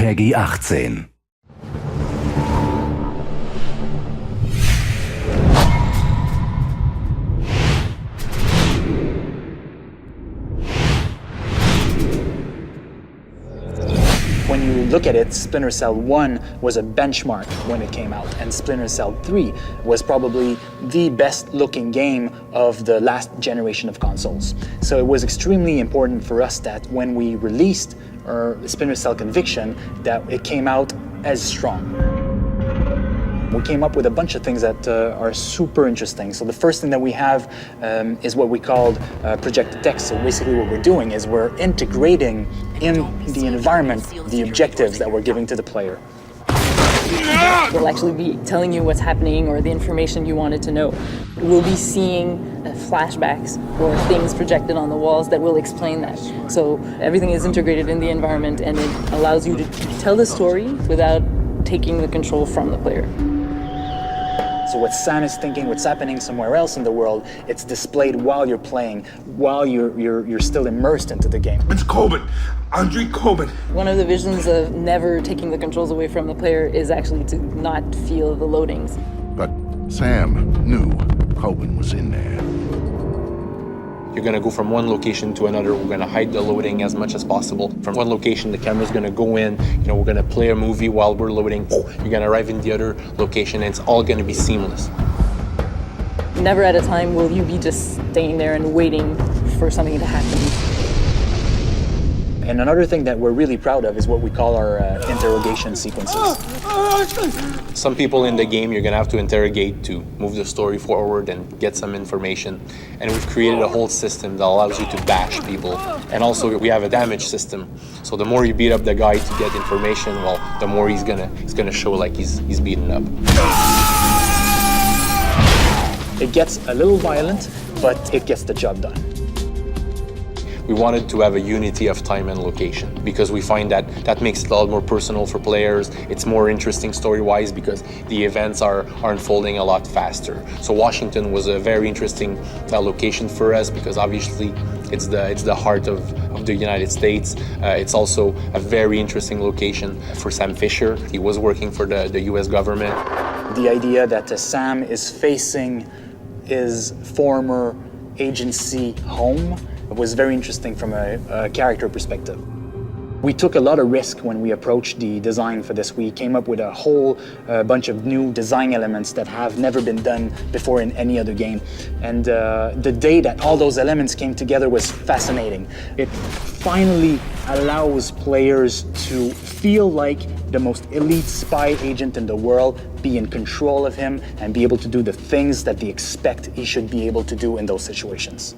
Peggy 18. When you look at it, Splinter Cell 1 was a benchmark when it came out, and Splinter Cell 3 was probably the best looking game of the last generation of consoles. So it was extremely important for us that when we released our Splinter Cell Conviction, that it came out as strong. We came up with a bunch of things that are super interesting. So the first thing that we have is what we called projected text. So basically what we're doing is we're integrating in the environment the objectives that we're giving to the player. We'll actually be telling you what's happening or the information you wanted to know. We'll be seeing flashbacks or things projected on the walls that will explain that. So everything is integrated in the environment, and it allows you to tell the story without taking the control from the player. So what Sam is thinking, what's happening somewhere else in the world, it's displayed while you're playing, while you're still immersed into the game. It's Coben, Andre Coben. One of the visions of never taking the controls away from the player is actually to not feel the loadings. But Sam knew Coben was in there. You're going to go from one location to another. We're going to hide the loading as much as possible. From one location, the camera's going to go in. We're going to play a movie while we're loading. You're going to arrive in the other location, and it's all going to be seamless. Never at a time will you be just staying there and waiting for something to happen. And another thing that we're really proud of is what we call our interrogation sequences. Some people in the game you're going to have to interrogate to move the story forward and get some information. And we've created a whole system that allows you to bash people. And also we have a damage system. So the more you beat up the guy to get information, well, the more he's gonna show like he's beaten up. It gets a little violent, but it gets the job done. We wanted to have a unity of time and location because we find that makes it a lot more personal for players. It's more interesting story-wise because the events are unfolding a lot faster. So Washington was a very interesting location for us because obviously it's the heart of the United States. It's also a very interesting location for Sam Fisher. He was working for the US government. The idea that Sam is facing his former agency home was very interesting from a character perspective. We took a lot of risk when we approached the design for this. We came up with a whole bunch of new design elements that have never been done before in any other game. And the day that all those elements came together was fascinating. It finally allows players to feel like the most elite spy agent in the world, be in control of him, and be able to do the things that they expect he should be able to do in those situations.